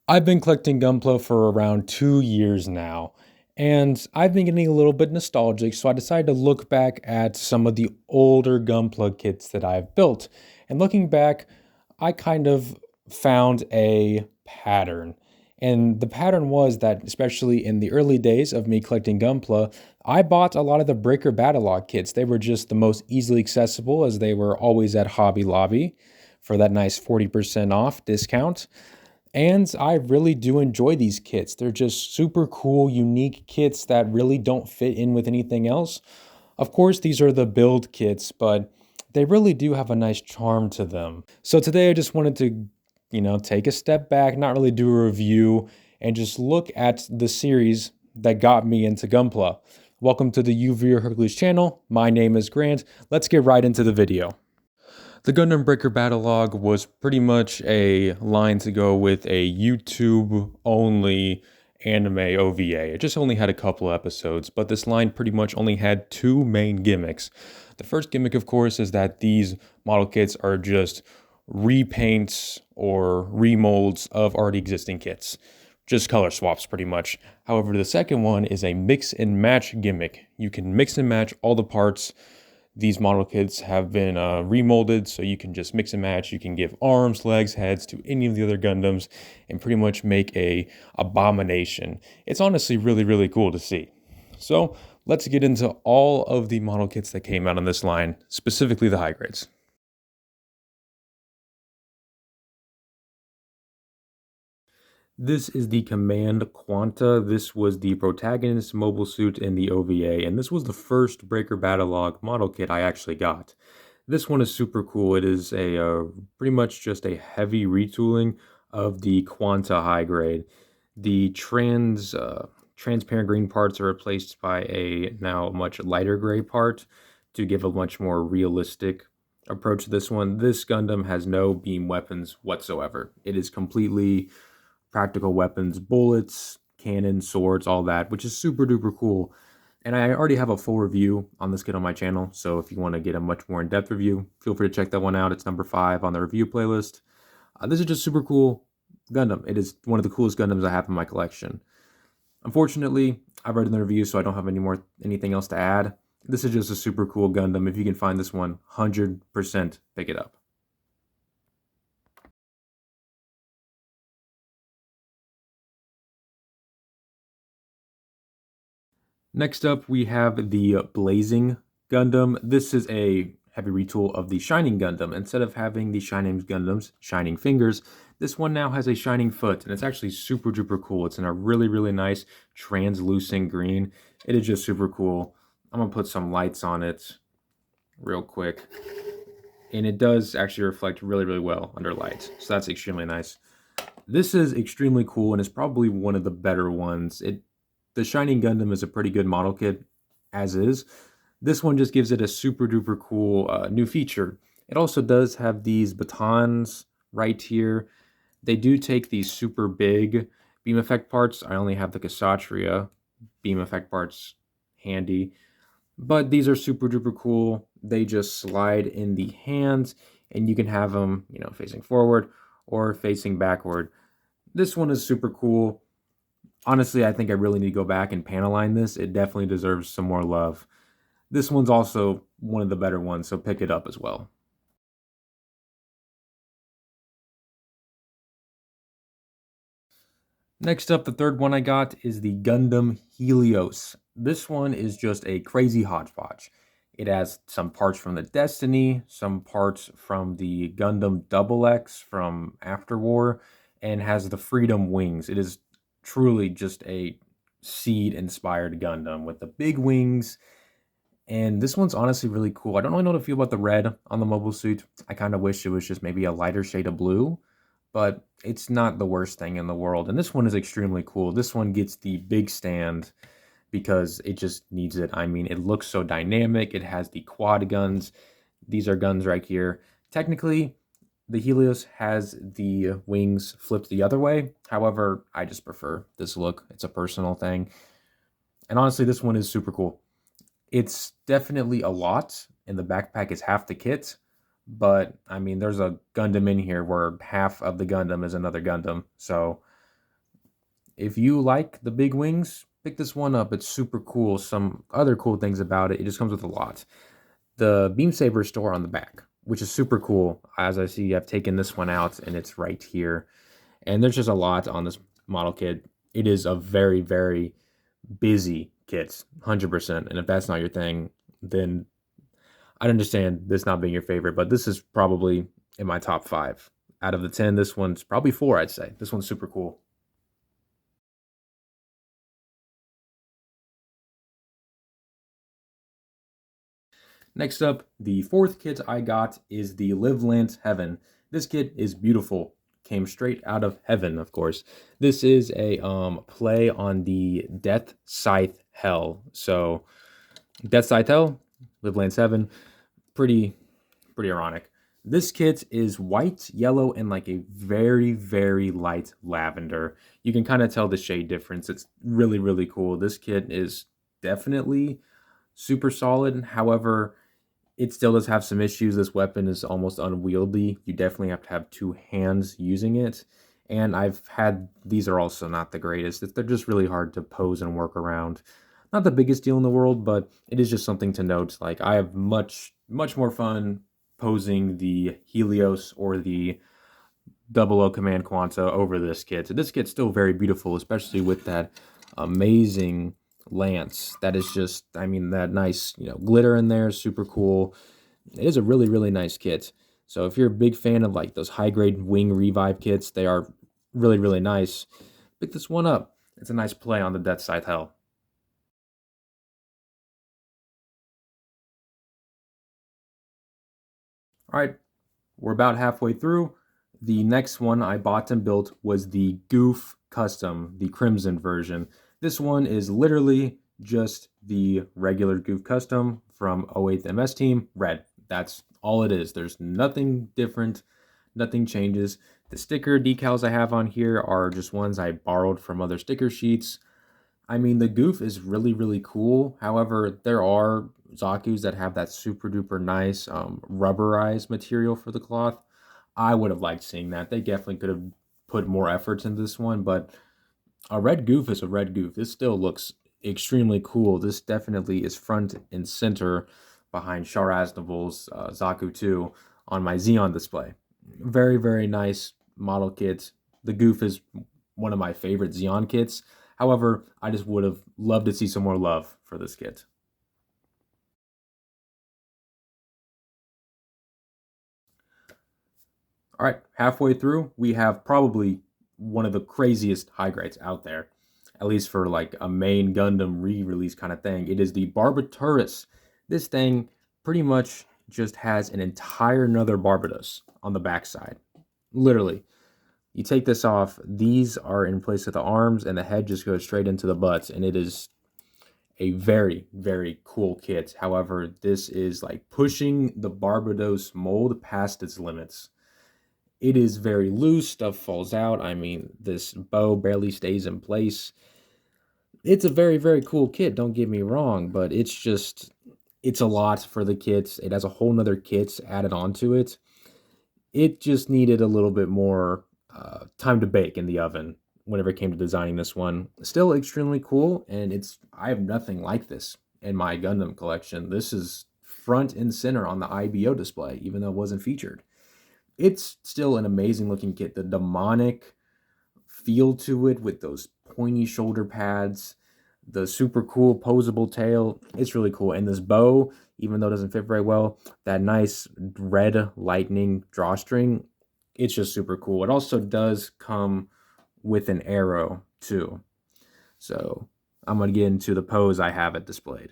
I've been collecting Gunpla for around 2 years now, and I've been getting a little bit nostalgic, so I decided to look back at some of the older Gunpla kits that I've built. And looking back, I kind of found a pattern. And the pattern was that, especially in the early days of me collecting Gunpla, I bought a lot of the Breaker Battlelogue kits. They were just the most easily accessible as they were always at Hobby Lobby for that nice 40% off discount. And I really do enjoy these kits. They're just super cool, unique kits that really don't fit in with anything else. Of course, these are the build kits, but they really do have a nice charm to them. So today I just wanted to, take a step back, not really do a review, and just look at the series that got me into Gunpla. Welcome to the UV Hercules channel. My name is Grant. Let's get right into the video. The Gundam Breaker Battlelogue was pretty much a line to go with a YouTube-only anime OVA. It just only had a couple episodes, but this line pretty much only had two main gimmicks. The first gimmick, of course, is that these model kits are just repaints or remolds of already existing kits. Just color swaps, pretty much. However, the second one is a mix and match gimmick. You can mix and match all the parts. These model kits have been remolded, so you can just mix and match. You can give arms, legs, heads to any of the other Gundams and pretty much make a abomination. It's honestly really, really cool to see. So let's get into all of the model kits that came out on this line, specifically the high grades. This is the Command Quanta. This was the protagonist mobile suit in the OVA, and this was the first Breaker Battlelogue model kit I actually got. This one is super cool. It is a pretty much just a heavy retooling of the Quanta high grade. The transparent green parts are replaced by a now much lighter gray part to give a much more realistic approach to this one. This Gundam has no beam weapons whatsoever. It is completely practical weapons, bullets, cannons, swords, all that, which is super duper cool. And I already have a full review on this kit on my channel, so if you want to get a much more in-depth review, feel free to check that one out. It's number 5 on the review playlist. This is just super cool Gundam. It is one of the coolest Gundams I have in my collection. Unfortunately, I've read in the review, so I don't have anything else to add. This is just a super cool Gundam. If you can find this one, 100% pick it up. Next up, we have the Blazing Gundam. This is a heavy retool of the Shining Gundam. Instead of having the Shining Gundam's shining fingers, this one now has a shining foot, and it's actually super duper cool. It's in a really, really nice translucent green. It is just super cool. I'm gonna put some lights on it real quick. And it does actually reflect really, really well under light. So that's extremely nice. This is extremely cool and is probably one of the better ones. The Shining Gundam is a pretty good model kit, as is. This one just gives it a super duper cool new feature. It also does have these batons right here. They do take these super big beam effect parts. I only have the Kshatriya beam effect parts handy. But these are super duper cool. They just slide in the hands, and you can have them, facing forward or facing backward. This one is super cool. Honestly, I think I really need to go back and panel line this. It definitely deserves some more love. This one's also one of the better ones, so pick it up as well. Next up, the third one I got is the Gundam Helios. This one is just a crazy hodgepodge. It has some parts from the Destiny, some parts from the Gundam Double X from After War, and has the Freedom Wings. It is truly just a Seed-inspired Gundam with the big wings. And this one's honestly really cool. I don't really know how to feel about the red on the mobile suit. I kind of wish it was just maybe a lighter shade of blue, but it's not the worst thing in the world. And this one is extremely cool. This one gets the big stand because it just needs it. I mean, it looks so dynamic. It has the quad guns. These are guns right here. Technically, the Helios has the wings flipped the other way. However, I just prefer this look. It's a personal thing. And honestly, this one is super cool. It's definitely a lot, and the backpack is half the kit. But, I mean, there's a Gundam in here where half of the Gundam is another Gundam. So, If you like the big wings, pick this one up. It's super cool. Some other cool things about it, it just comes with a lot. The Beam Saber store on the back, which is super cool. As I see, I've taken this one out and it's right here. And there's just a lot on this model kit. It is a very, very busy kit, 100%. And if that's not your thing, then I understand this not being your favorite, but this is probably in my top 5. Out of the 10, this one's probably 4, I'd say. This one's super cool. Next up, the 4th kit I got is the Live Lance Heaven. This kit is beautiful. Came straight out of heaven, of course. This is a play on the Death Scythe Hell. So, Death Scythe Hell, Live Lance Heaven, pretty ironic. This kit is white, yellow, and like a very, very light lavender. You can kind of tell the shade difference. It's really, really cool. This kit is definitely super solid. However, it still does have some issues. This weapon is almost unwieldy. You definitely have to have 2 hands using it. And I've had, these are also not the greatest. They're just really hard to pose and work around. Not the biggest deal in the world, but it is just something to note. Like, I have much, much more fun posing the Helios or the 00 Command Quanta over this kit. So this kit's still very beautiful, especially with that amazing lance. That is just, I mean, that nice, glitter in there is super cool. It is a really, really nice kit. So if you're a big fan of like those high grade wing revive kits, they are really, really nice. Pick this one up. It's a nice play on the Death Scythe Hell. All right, we're about halfway through. The next one I bought and built was the Goof Custom, the Crimson version. This one is literally just the regular Goof Custom from 08th MS Team, red. That's all it is. There's nothing different, nothing changes. The sticker decals I have on here are just ones I borrowed from other sticker sheets. I mean, the Goof is really, really cool. However, there are Zaku's that have that super duper nice rubberized material for the cloth. I would have liked seeing that. They definitely could have put more efforts in this one, but a red Goof is a red Goof. This still looks extremely cool. This definitely is front and center behind Char Aznavour's Zaku 2 on my Xeon display. Very, very nice model kit. The Goof is one of my favorite Xeon kits. However, I just would have loved to see some more love for this kit. All right, halfway through, we have probably one of the craziest high grades out there, at least for like a main Gundam re-release kind of thing. It is the Barbit Turus. This thing pretty much just has an entire another Barbatos on the backside. Literally. You take this off, these are in place of the arms, and the head just goes straight into the butts, and it is a very, very cool kit. However, this is like pushing the Barbados mold past its limits. It is very loose, stuff falls out. I mean, this bow barely stays in place. It's a very, very cool kit, don't get me wrong, but it's just, it's a lot for the kits. It has a whole nother kit added onto it. It just needed a little bit more time to bake in the oven whenever it came to designing this one. Still extremely cool, and I have nothing like this in my Gundam collection. This is front and center on the IBO display, even though it wasn't featured. It's still an amazing looking kit. The demonic feel to it with those pointy shoulder pads, the super cool posable tail. It's really cool. And this bow, even though it doesn't fit very well, that nice red lightning drawstring, it's just super cool. It also does come with an arrow too. So I'm going to get into the pose I have it displayed.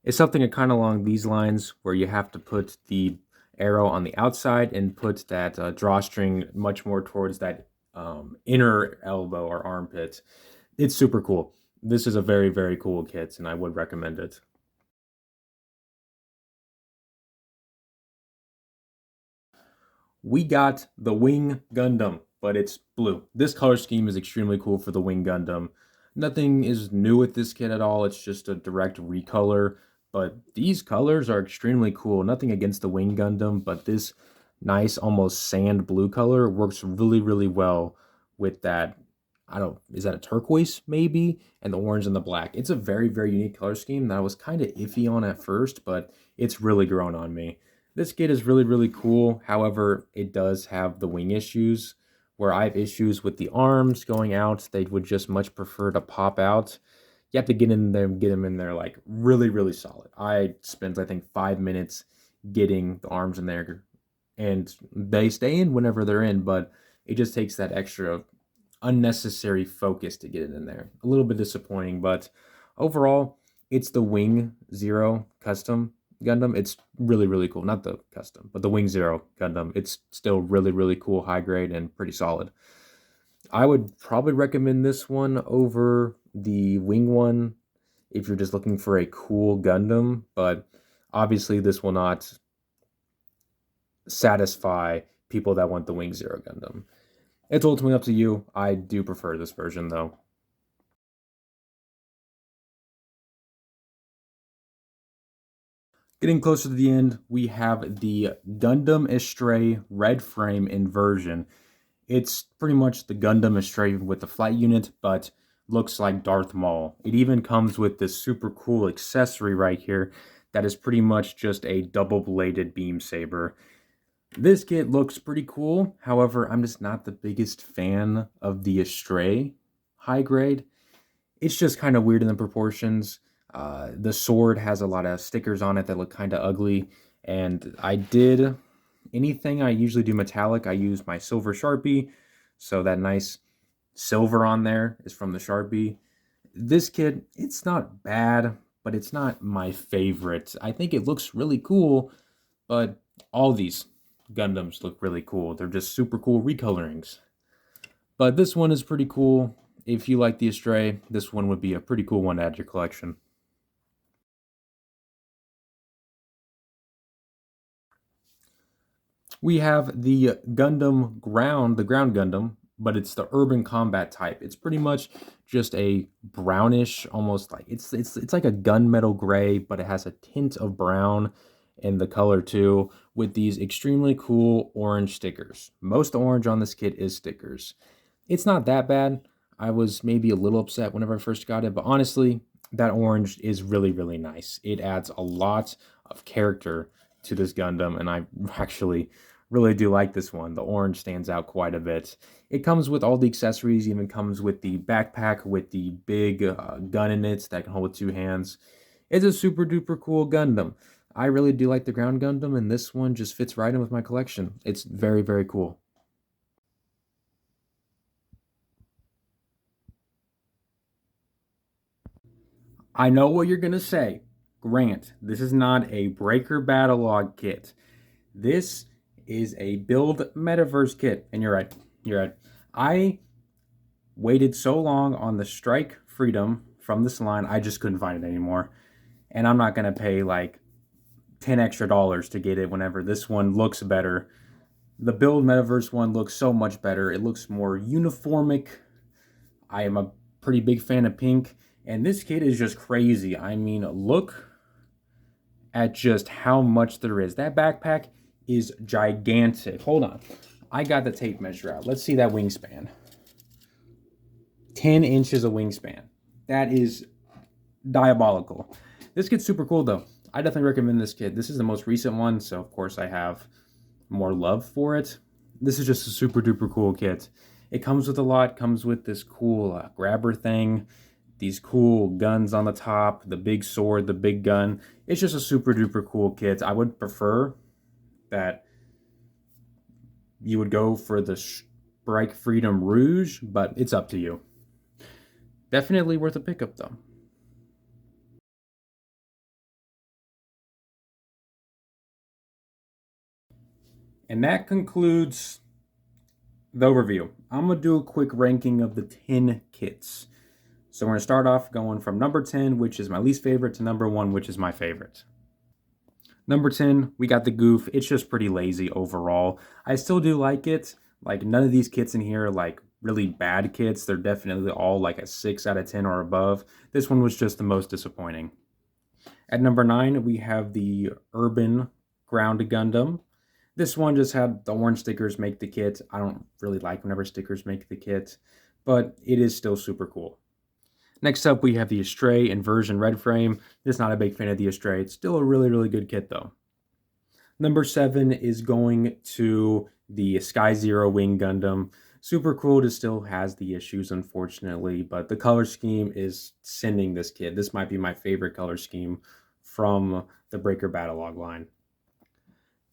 It's something kind of along these lines where you have to put the arrow on the outside and put that drawstring much more towards that inner elbow or armpit. It's super cool. This is a very, very cool kit, and I would recommend it. We got the Wing Gundam, but it's blue. This color scheme is extremely cool for the Wing Gundam. Nothing is new with this kit at all. It's just a direct recolor, but these colors are extremely cool. Nothing against the Wing Gundam, but this nice, almost sand blue color works really, really well with that I don't, is that a turquoise maybe? And the orange and the black. It's a very, very unique color scheme that I was kind of iffy on at first, but it's really grown on me. This kit is really, really cool. However, it does have the wing issues where I have issues with the arms going out. They would just much prefer to pop out. You have to get in there, get them in there like really, really solid. I spent, I think, 5 minutes getting the arms in there, and they stay in whenever they're in, but it just takes that extra unnecessary focus to get it in there. A little bit disappointing, but overall, it's the Wing Zero custom Gundam. It's really, really cool. Not the custom, but the Wing Zero Gundam. It's still really, really cool, high grade, and pretty solid. I would probably recommend this one over the Wing one if you're just looking for a cool Gundam, but obviously this will not satisfy people that want the Wing Zero Gundam. It's ultimately up to you. I do prefer this version though. Getting closer to the end, we have the Gundam Estray red frame inversion. It's pretty much the Gundam Estray with the flight unit, but looks like Darth Maul. It even comes with this super cool accessory right here that is pretty much just a double-bladed beam saber. This kit looks pretty cool. However, I'm just not the biggest fan of the Estray high grade. It's just kind of weird in the proportions. The sword has a lot of stickers on it that look kind of ugly. And I did anything I usually do metallic, I use my silver Sharpie. So that nice silver on there is from the Sharpie. This kit, it's not bad, but it's not my favorite. I think it looks really cool, but all these Gundams look really cool. They're just super cool recolorings. But this one is pretty cool. If you like the Estray, this one would be a pretty cool one to add to your collection. We have the Gundam Ground, the Ground Gundam, but it's the urban combat type. It's pretty much just a brownish, almost like it's like a gunmetal gray, but it has a tint of brown in the color too, with these extremely cool orange stickers. Most orange on this kit is stickers. It's not that bad. I was maybe a little upset whenever I first got it, but honestly, that orange is really, really nice. It adds a lot of character to this Gundam, and I actually really do like this one. The orange stands out quite a bit. It comes with all the accessories, even comes with the backpack with the big gun in it that can hold with two hands. It's a super duper cool Gundam. I really do like the Ground Gundam, and this one just fits right in with my collection. It's very, very cool. I know what you're going to say. Grant, this is not a Breaker Battlelogue kit. This is a Build Metaverse kit. And you're right. You're right. I waited so long on the Strike Freedom from this line, I just couldn't find it anymore. And I'm not going to pay like 10 extra dollars to get it whenever this one looks better. The Build Metaverse one looks so much better. It looks more uniformic. I am a pretty big fan of pink. And this kit is just crazy. I mean, look at just how much there is. That backpack is gigantic. Hold on. I got the tape measure out. Let's see that wingspan. 10 inches of wingspan. That is diabolical. This kit's super cool, though. I definitely recommend this kit. This is the most recent one, so of course I have more love for it. This is just a super duper cool kit. It comes with a lot. Comes with this cool grabber thing, these cool guns on the top, the big sword, the big gun. It's just a super duper cool kit. I would prefer that you would go for the Strike Freedom Rouge, but it's up to you. Definitely worth a pickup though. And that concludes the overview. I'm going to do a quick ranking of the 10 kits. So we're going to start off going from number 10, which is my least favorite, to number 1, which is my favorite. Number 10, we got the Goof. It's just pretty lazy overall. I still do like it. Like, none of these kits in here are like really bad kits. They're definitely all like a 6 out of 10 or above. This one was just the most disappointing. At number 9, we have the Urban Ground Gundam. This one just had the orange stickers make the kit. I don't really like whenever stickers make the kit. but it is still super cool. Next up, we have the Estray Inversion Red Frame. Just not a big fan of the Estray. It's still a really, really good kit though. Number 7 is going to the Sky Zero Wing Gundam. Super cool, it still has the issues, unfortunately, but the color scheme is sending this kit. This might be my favorite color scheme from the Breaker Battlelogue line.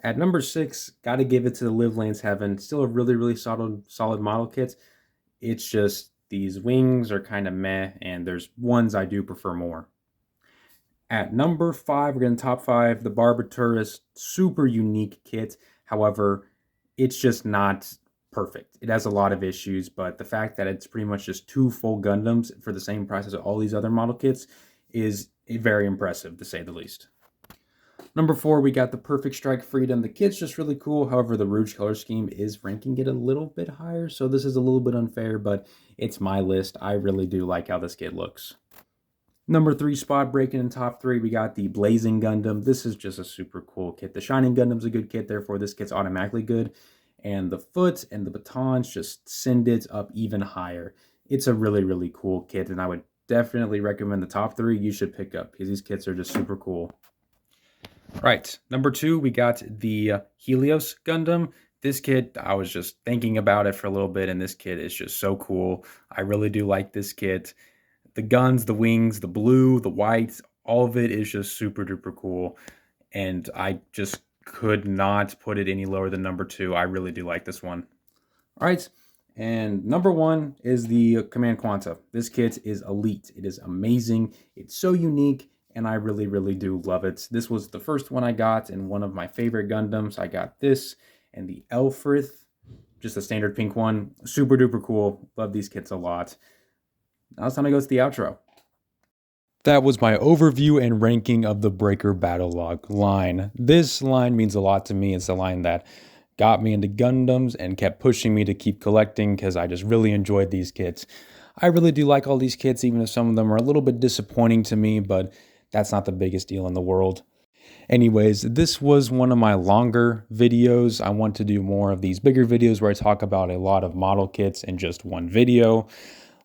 At number 6, gotta give it to the Live Lands Heaven. Still a really, really solid model kit. It's just these wings are kind of meh, and there's ones I do prefer more. At number 5, we're getting top 5, the Barbit Turus. Super unique kit. However, it's just not perfect. It has a lot of issues, but the fact that it's pretty much just 2 full Gundams for the same price as all these other model kits is very impressive, to say the least. Number 4, we got the Perfect Strike Freedom. The kit's just really cool. However, the Rouge color scheme is ranking it a little bit higher, so this is a little bit unfair, but it's my list. I really do like how this kit looks. Number 3 spot, breaking in top 3, we got the Blazing Gundam. This is just a super cool kit. The Shining Gundam's a good kit, therefore this kit's automatically good. And the foot and the batons just send it up even higher. It's a really, really cool kit, and I would definitely recommend the top 3 you should pick up, because these kits are just super cool. Right, number 2, we got the Helios Gundam. This kit, I was just thinking about it for a little bit, and this kit is just so cool. I really do like this kit. The guns, the wings, the blue, the white, all of it is just super duper cool. And I just could not put it any lower than number 2. I really do like this one. All right, and number 1 is the Command Quanta. This kit is elite. It is amazing. It's so unique, and I really, really do love it. This was the first one I got in one of my favorite Gundams. I got this and the Elfrith, just a standard pink one. Super duper cool. Love these kits a lot. Now it's time to go to the outro. That was my overview and ranking of the Breaker Battlelogue line. This line means a lot to me. It's the line that got me into Gundams and kept pushing me to keep collecting because I just really enjoyed these kits. I really do like all these kits, even if some of them are a little bit disappointing to me, but that's not the biggest deal in the world. Anyways, this was one of my longer videos. I want to do more of these bigger videos where I talk about a lot of model kits in just one video.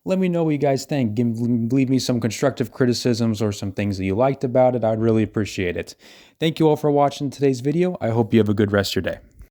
Let me know what you guys think. Leave me some constructive criticisms or some things that you liked about it. I'd really appreciate it. Thank you all for watching today's video. I hope you have a good rest of your day.